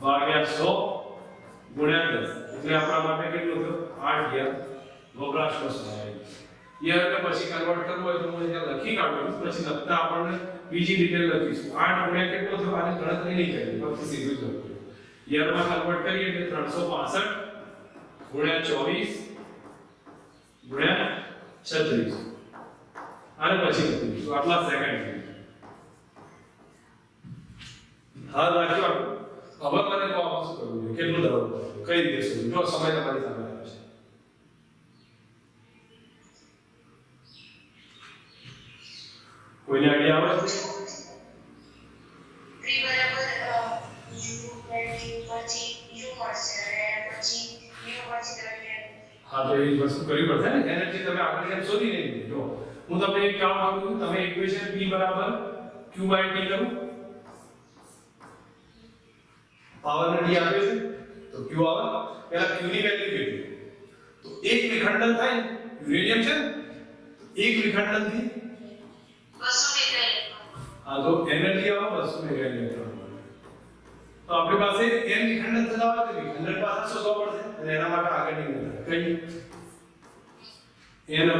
ભાગ્યા 100 ગુણ્યા 10 એટલે આપણા માટે કેટલું થયું 8 યર વપરાશનો સમય યર ને પછી કન્વર્ટ કરવું હોય તો હું અહીંયા લખી કાઢું પછી લખતા આપણને બીજી ડિટેલ લખીશું 8 ગુણ્યા કેટલો થયો આની ગણતરી નહીં કરી ફક્ત સીધું જ લખજો યરમાં કન્વર્ટ કરીએ એટલે 365 ગુણ્યા 24 ગુણ્યા 36 આને પછી લખીશું આટલા સેકન્ડ હા રાખજો હવે મને તો આમાં શું કરવું જોઈએ કેટલું દરવું કઈ રીતે શું જો સમય તમારી સામે આવે છે કોઈને આઈડિયા આવે છે P બરાબર U વેલ્યુ પછી U મળશે અને પછી U પછી તમને હા તો એ વસ્તુ કરવી પડશે ને એનર્જી તમે આગળ જેમ શોધી નહીં જો હું તમને એક કામ કરું છું તમે ઇક્વેશન P બરાબર Q / T કરો પાવર ને T આપ્યો છે તો Q આવે પહેલા Q ની વેલ્યુ કેટલી તો એક વિખંડન થાય યુરેનિયમ છે ને એક વિખંડન થી 200 મેગા ઇલેક્ટ્રોન હા તો એનર્જી આવે 200 મેગા ઇલેક્ટ્રોન તો આપણી પાસે n વિખંડન થતા હોય તો વિખંડન પાછા શોધવા પડશે અને એના માટે આગળની મેથડ કઈ n / na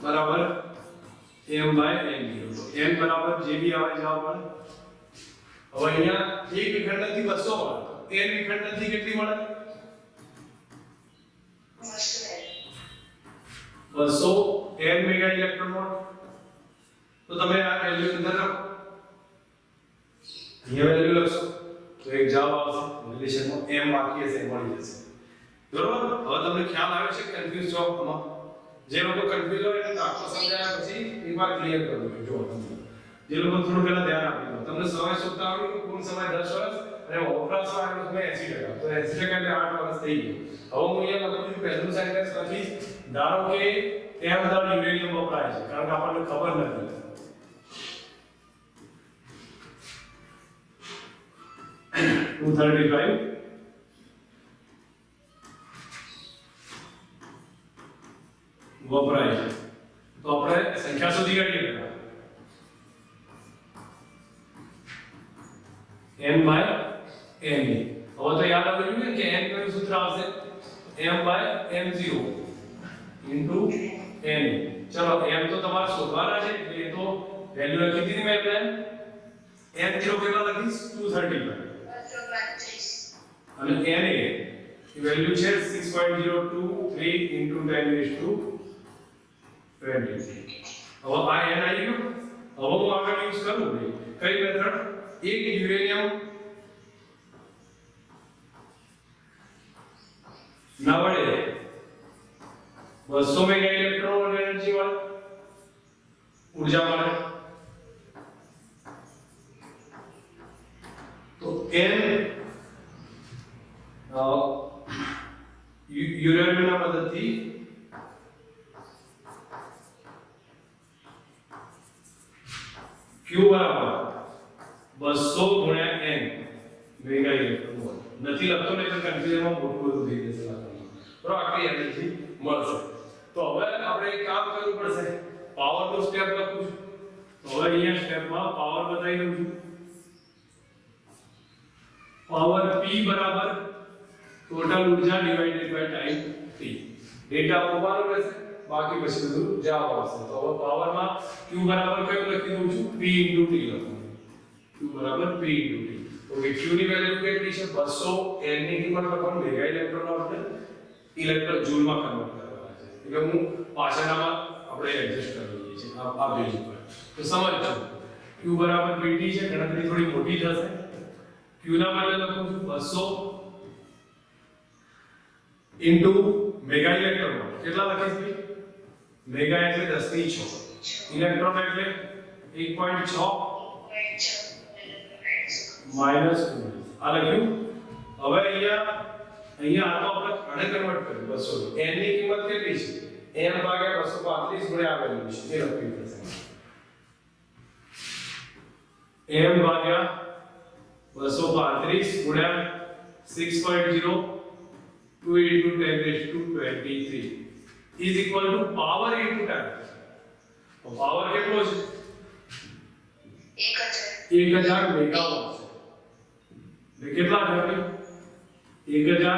બરાબર m/n0 તો n બરાબર જે બી આવે જવાબ મળે હવે અહીંયા એક વિખંડન થી 200 મળે n વિખંડન થી કેટલી મળે 200 n મેગા ઇલેક્ટ્રોન વોલ્ટ તો તમે આ વેલ્યુ અંદર રાખો અહીંયા વેલ્યુ લખશો તો એક જવાબ આવશે રિલેશનમાં m બાકી હશે મળી જશે બરોબર હવે તમને ખ્યાલ આવે છે કન્ફ્યુઝ છો આમાં જે લોકો કન્ફ્યુઝ હોય એને દાખલો સમજાયા પછી એકવાર ક્લિયર કરો જો જે લોકો થોડું પહેલા ધ્યાન આપી દો તમને સમય શોધતા આવડ્યું કે કુલ સમય 10 વર્ષ અને વપરાશ આવ્યો તમે 80% તો 80% એટલે 8 વર્ષ થઈ ગયું હવે હું અહીંયા લખું છું પહેલું સેન્ટેન્સ લખીશ ધારો કે m દર યુરેનિયમ વપરાય છે કારણ કે આપણને ખબર નથી $235 વપરાય છે તો આપણે સંખ્યા શોધી કાઢીએ પહેલા n by n હવે તો યાદ આવવું જોઈએ કે n કયું સૂત્ર આવશે m by m0 into n ચલો m તો તમારે શોધવાના છે એટલે એ તો વેલ્યુ લખી દીધી મેં એટલે m0 કેટલા લખીશ 235 અને n એ વેલ્યુ છે 6.023 into 10 raised to 20 હવે આ n આવી ગયો હવે હું આગળ યુઝ કરું ભાઈ કઈ મેથડ એક યુરેનિયમ ના વડે 200 મેગા ઇલેક્ટ્રોન એનર્જી વાળા ઊર્જા મળે તો n યુરેનિયમના મદદથી Q બરાબર 200 ગુણ્યા n મેગા ઇલેક્ટ્રોન વોલ્ટ નથી લખતો ને તો કન્ફ્યુઝનમાં મોટું બધું થઈ જશે બરાબર આટલી એનર્જી મળશે તો હવે આપણે એક કામ કરવું પડશે પાવર નો સ્ટેપ લખું છું તો હવે અહીંયા સ્ટેપમાં પાવર બતાવી દઉં છું પાવર P બરાબર ટોટલ ઊર્જા divided by time T data મૂકવાનો રહેશે બાકી પછી બધું જવાબ આવશે તો હવે પાવરમાં Q બરાબર કયું લખી દઉં છું P * T લખું Q બરાબર P * T ઓકે Q ની વેલ્યુ કેટલી છે 200 n ની કિંમત લખવાનું મેગા ઇલેક્ટ્રોન આપણે ઇલેક્ટ્રોન જૂલ માં કન્વર્ટ કરવાના છે એટલે હું પાછળનામાં આપણે એડજસ્ટ કરી લઈએ છીએ આ પેજ ઉપર તો સમજજો Q બરાબર PT છે ગણતરી થોડી મોટી થશે Q ના બદલે લખું છું 200 into મેગા ઇલેક્ટ્રોન કેટલા લખીશ ભાઈ મેગા એટલે 10 ની 6 ઇલેક્ટ્રોન એટલે 1.6 માઈનસ 19 આ લખ્યું હવે અહીંયા આ તો આપણે આને કન્વર્ટ કર્યું 200 n ની કિંમત કેટલી છે m ભાગ્યા 235 ગુણ્યા આ વેલ્યુ છે એ લખવી પડશે m ભાગ્યા 235 ગુણ્યા 6.0 2 into 10 raised to 23 is equal to power into time. તો પાવર કેટલો છે 1000 મેગાવોટ છે એટલે કેટલા થશે 1000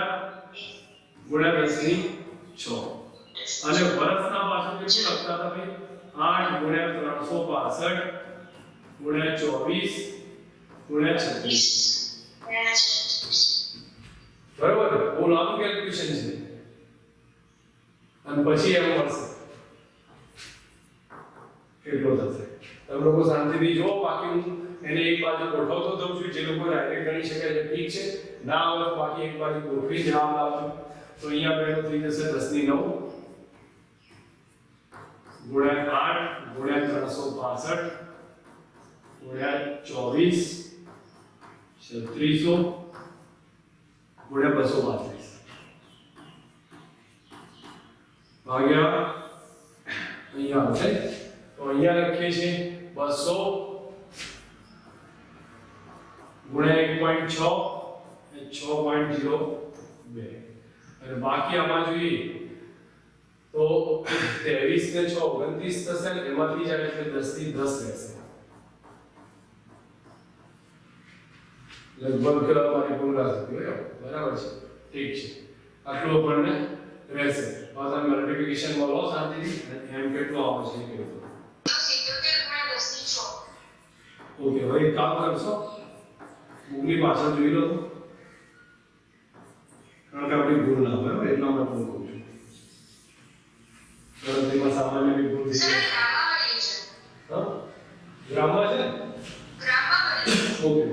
ગુણ્યા 10 ની 6 અને વર્ષના પાછળ કેટલું લખતા હતા ભાઈ 8 ગુણ્યા 365 ગુણ્યા 24 ગુણ્યા 36 બરાબર બહુ લાંબુ કેલ્ક્યુલેશન છે અને પછી એમ મળશે કેટલો થશે તમે લોકો શાંતિથી જો બાકી હું એને એક બાજુ ગોઠવતો દઉં છું જે લોકો ડાયરેક્ટ ગણી શકે છે ઠીક છે ના આવે તો બાકી એક બાજુ ગોઠવી જવાબ લાવજો તો અહીંયા પહેલો થઈ જશે 10 ની 9 ગુણ્યા 8 ગુણ્યા 365 ગુણ્યા 24 3600 ગુણ્યા 235 ભાગ્યા અહીંયા આવશે તો અહીંયા લખીએ છીએ 200 ગુણ્યા 1.6 એ 6.02 અને બાકી આમાં જોઈએ તો 23 ને 6 29 થશે ને એમાંથી જાય એટલે 10 થી 10 રહેશે લગભગ મારી ભૂલ થતી હોય બરાબર છે ઠીક છે આટલું આપણને રહેશે હવે તમે મલ્ટીપ્લિકેશન માં લો શાંતિથી એમ કેટલો આવે છે એ કહો ઓકે હવે એક કામ કરશો બુકની પાછળ જોઈ લો તો કારણ કે આપણી ભૂલ ના હોય એટલા માટે હું કહું છું ગણતરીમાં સામાન્ય બી ભૂલ થઈ જાય હા ગ્રામમાં છે ઓકે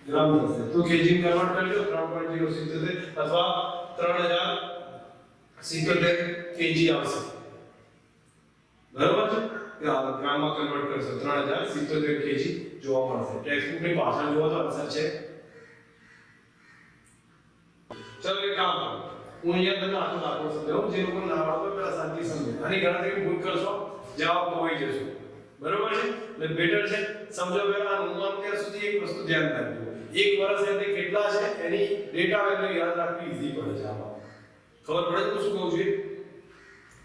ગ્રામ થશે તો કેજી કન્વર્ટ કરી લો 3.077 અથવા 3077 કેજી આવશે બરાબર છે કે આ ગ્રામમાં કન્વર્ટ કરશો 3077 કેજી જોવા મળશે ટેક્સ્ટબુક ની પાછળ જોવો તો આન્સર છે ચલો એક કામ કરો હું અહીંયા તમને આખો દાખલો સમજાવું જે લોકો ના આવડતો પેલા શાંતિ સમજે આની ગણતરી ભૂલ કરશો જવાબ ખોવાઈ જશે બરોબર છે એટલે બેટર છે સમજો પહેલા અનુમાન કર્યા સુધી એક વસ્તુ ધ્યાન રાખજો એક વર્ષ એટલે કેટલા છે એની ડેટા વેલ્યુ યાદ રાખવી ઈઝી પડે છે આમાં ખબર પડે તો શું કહું છું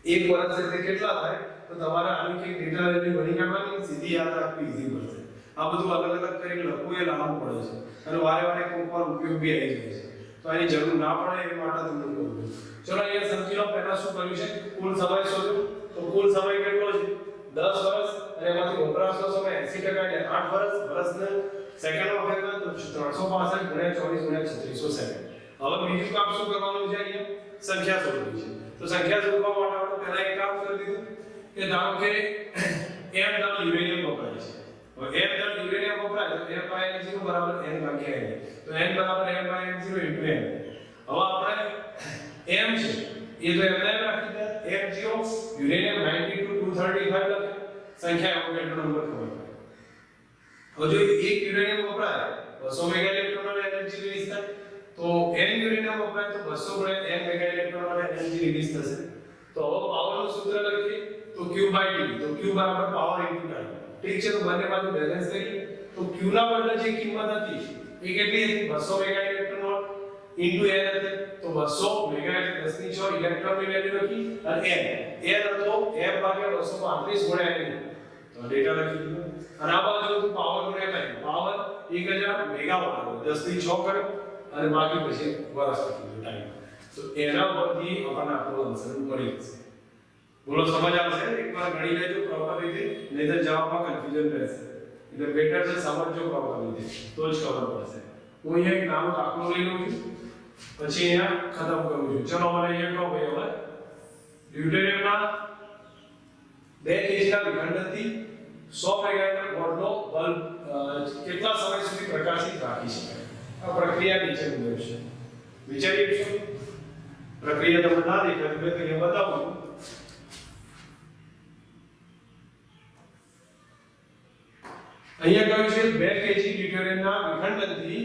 એક વર્ષ એટલે કેટલા થાય તો તમારે આની કે ડેટા વેલ્યુ ગણી કાઢવાની સીધી યાદ રાખવી ઈઝી પડશે આ બધું અલગ અલગ કરીને લખવું એ લાંબુ પડે છે અને વારે વારે કોઈક વાર ઉપયોગ બી આવી જાય છે તો આની જરૂર ના પડે એ માટે તમને કહું છું ચલો અહીંયા સમજી લો પહેલા શું કર્યું છે કુલ સમય શોધો તો કુલ સમય કેટલો છે 10 વર્ષ અને એમાંથી વપરાશનો સમય 80% એટલે 8 વર્ષ વર્ષને સેકન્ડમાં ફેરવો તો 365 ગુણ્યા 24 ગુણ્યા 3600 સેકન્ડ હવે બીજું કામ શું કરવાનું છે અહીંયા સંખ્યા શોધવાની છે તો સંખ્યા શોધવા માટે આપણે પહેલા એક કામ કરી દીધું કે ધારો કે m દર યુરેનિયમ વપરાય છે હવે m દર યુરેનિયમ વપરાય તો m/n0 બરાબર n ભાગ્યા n તો n બરાબર m/n0 * n હવે આપણે m છે એ તો એમને રાખી દે m0 યુરેનિયમ 92 235 લખે સંખ્યા એવોગેડ્રો નંબર ખબર હવે જો એક યુરેનિયમ વપરાય 200 મેગા ઇલેક્ટ્રોન એનર્જી રિલીઝ થાય તો n યુરેનિયમ વપરાય તો 200 ગુણ્યા n mega electron energy release થશે તો હવે પાવરનું સૂત્ર લખીએ તો q/t તો q બરાબર પાવર ઇન્ટુ ટાઈમ ઠીક છે તો બંને બાજુ બેલેન્સ કરીએ તો q ના બદલે જે કિંમત હતી એ કેટલી હતી 200 મેગા ઇલેક્ટ્રોન ઇન્ટુ n હતી તો 200 મેગા એટલે 10 ની 6 ઇલેક્ટ્રોનની વેલ્યુ લખી અને n હતો m ભાગ્યા 235 ગુણ્યા n તો ડેટા લખી દીધો અને આ બાજુ હતું પાવર ગુણ્યા ટાઈમ પાવર 1000 મેગાવોટ 10 ની 6 કર્યો અને બાકી પછી વર્ષ લખી ટાઈમ તો એના પરથી આપણને આપણો આન્સર મળી જશે બોલો સમજ આવશે એકવાર ગણી લેજો પ્રોપર રીતે નહીતર જવાબમાં કન્ફ્યુઝન રહેશે એટલે બેટર છે સમજજો પ્રોપર રીતે તો જ ખબર પડશે હું અહીંયા એક નાનો દાખલો લઈ લઉં છું પછી અહીંયા ખતમ કરું છું ચલો મને અહીંયા કહો ભાઈ હવે ડ્યુટેરિયમના 2 કેજીના વિખંડનથી 100 મેગાવોટ વોટનો બલ્બ કેટલા સમય સુધી પ્રકાશિત રાખી શકાય આ પ્રક્રિયા નીચે મુજબ છે વિચારીએ છો પ્રક્રિયા તમને ના દેખાય તો મેં બતાવું છું અહીંયા કહ્યું છે 2 કેજી ડ્યુટેરિયમના વિખંડનથી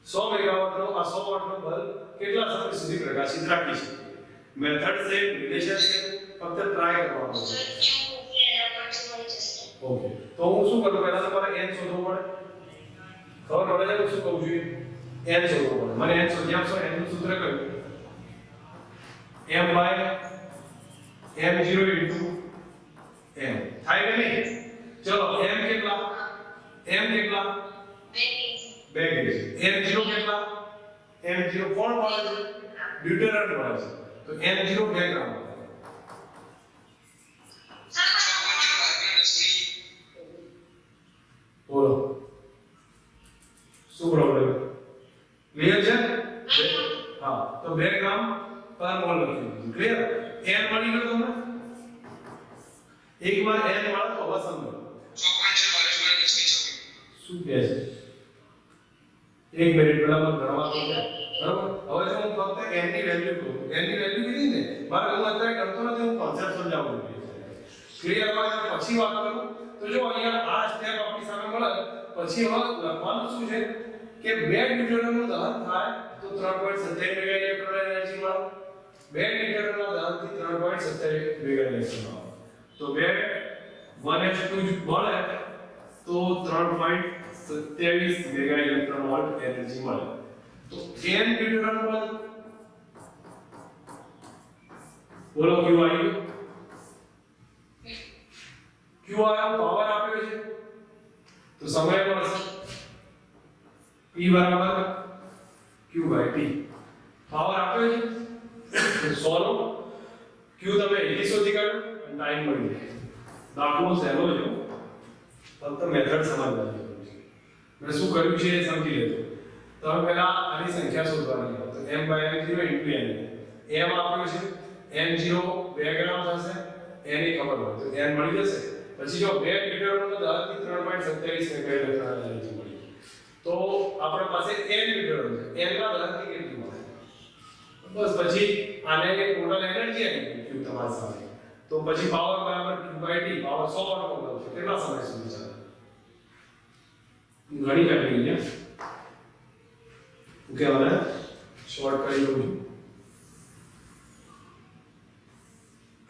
100 મેગાવોટનો આ 100 વોટનો બલ્બ કેટલા સમય સુધી પ્રકાશિત રાખી શકે મેથડ છે રિલેશન છે ફક્ત ટ્રાય કરવાનો છે ઓકે તો હું શું કરું પહેલા તમારે n શોધવું પડે ખબર પડે છે શું કહું છું n શોધવું પડે મને n શોધી આપશો n નું સૂત્ર કયું m/m0 * n થાય કે નહીં ચલો m કેટલા m કેટલા 2 કેજી m0 કેટલા m0 કોણ મળે છે ડ્યુટેરિયમ મળે છે તો m0 2 ગ્રામ ક્લિયર છે? હા, તો 2 ગ્રામ પર મોલ લખી દીધું. ક્લિયર? n મળી ગયો તમને? એકવાર n મળે તો હવે સમજો. શું કહે છે? 1 મિનિટ બરાબર ગણવા તો છે. બરાબર? હવે જો હું ફક્ત n ની વેલ્યુ કહું. n ની વેલ્યુ કીધી ને? મારે હું અત્યારે કરતો નથી, હું કોન્સેપ્ટ સમજાવું છું. ક્લિયર હોય તો પછી વાત કરું. તો જો અહીંયા આ સ્ટેપ આપણી સામે મળે પછી હવે લખવાનું શું છે કે 2 ન્યુટ્રોનનું દહન થાય તો 3.27 મેગા ઇલેક્ટ્રોન એનર્જી મળે. 2 ન્યુટ્રોનના દહનથી 3.27 મેગા ઇલેક્ટ્રોન મળે. તો 2 1s2 મળે તો 3.27 મેગા ઇલેક્ટ્રોન વોલ્ટ એનર્જી મળે. તો n ન્યુટ્રોન મળે. બોલો ક્યુ આવ્યું? ક્યુ આયો પાવર આપ્યો છે તો સમય મળશે P બરાબર Q by T. પાવર આપ્યો છે તો સોલ્વ Q તમે એથી શોધી કાઢો અને ટાઈમ મળી જાય. દાખલો સહેલો છે, ફક્ત મેથડ સમજવાની જરૂર છે. મેં શું કર્યું છે એ સમજી લેજો. તમે પહેલા આની સંખ્યા શોધવાની છે. તો m/m0 * n. m આપ્યો છે n0 2 ગ્રામ થશે. n ની ખબર હોય તો n મળી જશે. પછી જો 2 ન્યુટ્રોનનો દહનથી 3.27 મેગા ઇલેક્ટ્રોન એનર્જી મળી. તો આપણા પાસે n ન્યુટ્રોન છે. n ના દહનથી કેટલી મળે? બસ પછી આને ટોટલ એનર્જી આવી ગઈ Q તમારી સામે. તો પછી પાવર બરાબર Q/T પાવર 100 પર પહોંચશે. કેટલા સમય સુધી ચાલે? ઘણી કાઢી છે. ઓકે, હવે શોર્ટ કરી લઉં છું.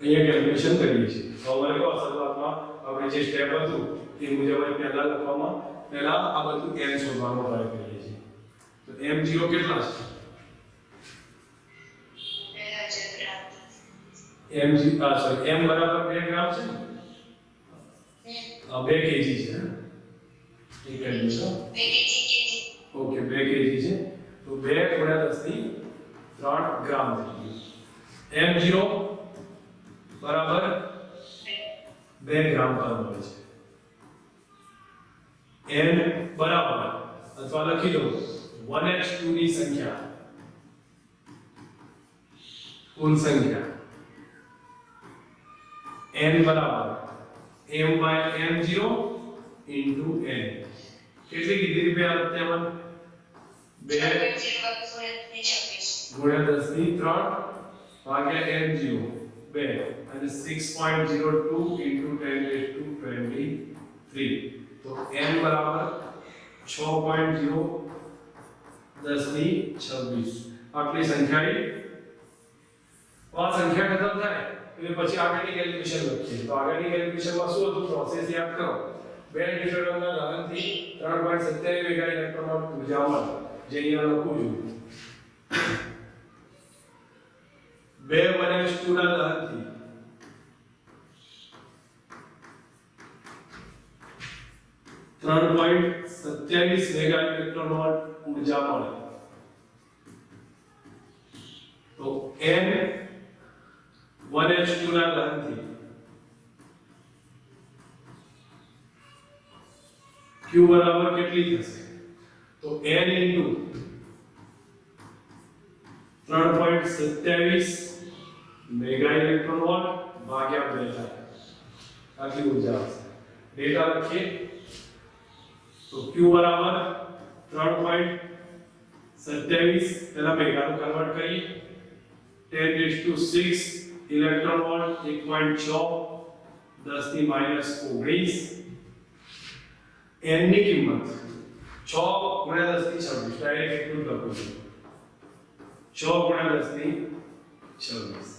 અહીંયા કેલ્ક્યુલેશન કરીએ છીએ. હવે મને કહો શરૂઆતમાં આપણે જે સ્ટેપ હતું એ મુજબ પહેલા લખવામાં પહેલા આ બધું n શોધવાનો પ્રયત્ન કરીએ છીએ. તો m0 કેટલા છે? m બરાબર 2 ગ્રામ છે ને? 2 kg છે. એક કેલ્ક્યુલેશન. ઓકે, 2 kg છે. તો 2 × 10 3 ગ્રામ થઈ ગયું. m0 બરાબર 2 ગ્રામ પર મળે છે. n બરાબર અથવા લખી દો 1h2 ની સંખ્યા, કુલ સંખ્યા n બરાબર m/m0 * n. કેટલી કીધી રૂપિયા અત્યામાં? 2 × 10 ની 3 ભાગ્યા m0 2 અને 6.02 * 10⁻23. તો n બરાબર 6.0 10 ની 26 આટલી સંખ્યા આ સંખ્યા ખતમ થાય એટલે પછી આગળની કેલ્ક્યુલેશન લખીએ. તો આગળની કેલ્ક્યુલેશનમાં શું હતું? પ્રોસેસ યાદ કરો. 2 ન્યુટ્રોનના દહનથી 3.27 મેગા ઇલેક્ટ્રોન ઉર્જા મળે, જે અહીંયા લખું છું. 2 1s2 ના દહનથી 3.27 મેગા ઇલેક્ટ્રોન વોલ્ટ ઉર્જા મળે. તો n 1h2 ના દહનથી q બરાબર કેટલી થશે? તો n * 3.27 મેગા ઇલેક્ટ્રોન વોલ્ટ ભાગ્યા 2 થાય. આટલી ઉર્જા આવશે. ડેટા લખીએ તો q બરાબર 3.27 પહેલા મેગાનું કન્વર્ટ કરીએ 10⁻6 ઇલેક્ટ્રોન વોલ્ટ 1.6 10 ની -19. n ની કિંમત 6 × 10 ની 26 ડાયરેક્ટ એટલું લખું છું. 6 × 10 ની 26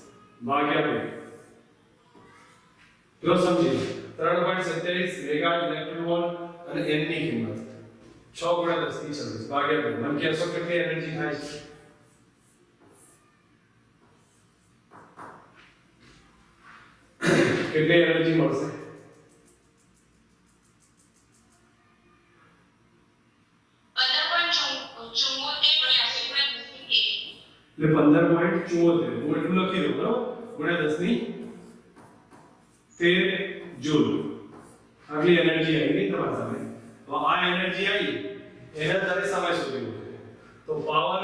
ભાગ્યા 2. જો સમજી 3.27 મેગા ઇલેક્ટ્રોન વોલ્ટ અને n ની કિંમત 6 × 10 ની 26 ભાગ્યા 2. મને કહેશો કેટલી એનર્જી થાય છે? કેટલી એનર્જી મળશે? એટલે 15.74 હું એટલું લખી દઉં બરાબર × 10 ની 13 જૂલ. આટલી એનર્જી આવી ગઈ તમારી સામે. તો આ એનર્જી આવી એને તારે સમય શોધવો છે. તો પાવર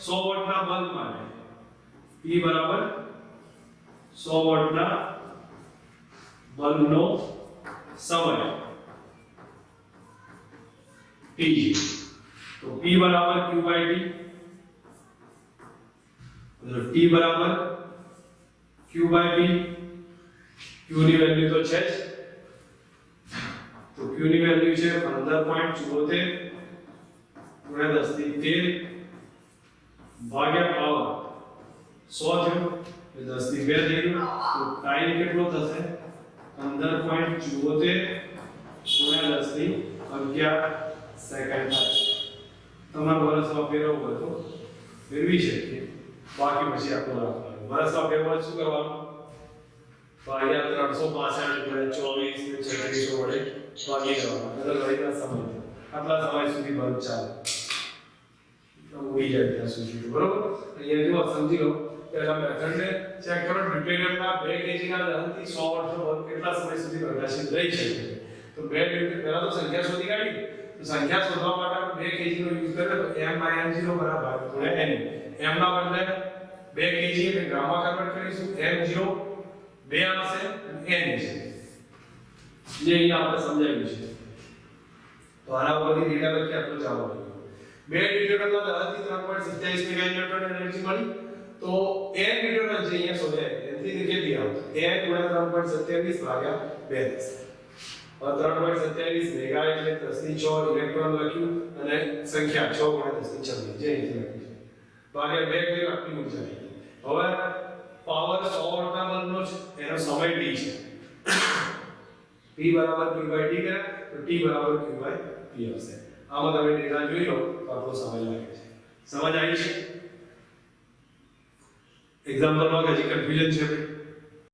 100 વોટના બલ્બ માટે P બરાબર 100 વોટના બલ્બનો સમય T, તો P બરાબર Q/T, मतलब T बराबर Q/P, Q ની વેલ્યુ તો છે જ, તો Q ની વેલ્યુ છે 15.74 ગુણ્યા 10 ની 13 ભાગ્યા પાવર 100 થયો એટલે 10 ની 2 થઈ ગયું, તો ટાઈમ કેટલો થશે 15.74 ગુણ્યા 10 ની 11 સેકન્ડ થાય. તમારા વર્ષમાં ફેરવવું હોય તો ફેરવી શકીએ, બાકી પછી આપણું રાખવાનું. વર્ષમાં ફેરવવું શું કરવાનું, ભાગ્યા 365 ગુણ્યા 24 ને 36 વડે ભાગી દેવાનું, એટલે લઈના સમય આટલા સમય સુધી બલ્બ ચાલે, ઉડી જાય ત્યાં સુધી. બરોબર, અહીંયા જો સમજી લો પહેલા મેથડને ચેક કરો. ડ્યુટેરિયમના 2 કેજીના દહનથી 100 વોટનો બલ્બ કેટલા સમય સુધી પ્રકાશિત રહી શકે. તો 2 પહેલા તો સંખ્યા શોધી કાઢી. તો સંખ્યા શોધવા માટે આપણે 2 કેજી નો યુઝ કર્યો, તો m/m0 બરાબર ગુણ્યા n. m ના બદલે 2 કેજી એટલે ગ્રામમાં કન્વર્ટ કરીશું. m0 2 આવશે અને n છે, જે અહીંયા આપણે સમજાવ્યું છે. તો આના ઉપરથી ડેટા લખી આપણો જવાબ આવ્યો. 2 ડિટેક્ટરના દહનથી 3.27 મેગાન્યુટન એનર્જી મળી. તો n ડિટેક્ટર જે અહીંયા શોધાય એનાથી કેટલી આવશે, n ગુણ્યા 3.27 ભાગ્યા 2 થશે. 3.27 મેગા એટલે 10 ની 6 ઇલેક્ટ્રોન લખ્યું અને સંખ્યા 6 ગુણ્યા 10 ની 26 જે અહીંથી લખી છે. ભાગ્યા 2 કરી આટલી ઊંચાઈ. હવે પાવર 100 વોટના બલ્બનો છે, એનો સમય t છે. P બરાબર Q/T કરે તો T બરાબર Q/P હશે. આમાં તમે ડેટા જોઈ લો તો આપણો સમય લાગે છે. સમજ આવી છે? એક્ઝામ્પલમાં હજી કન્ફ્યુઝન છે?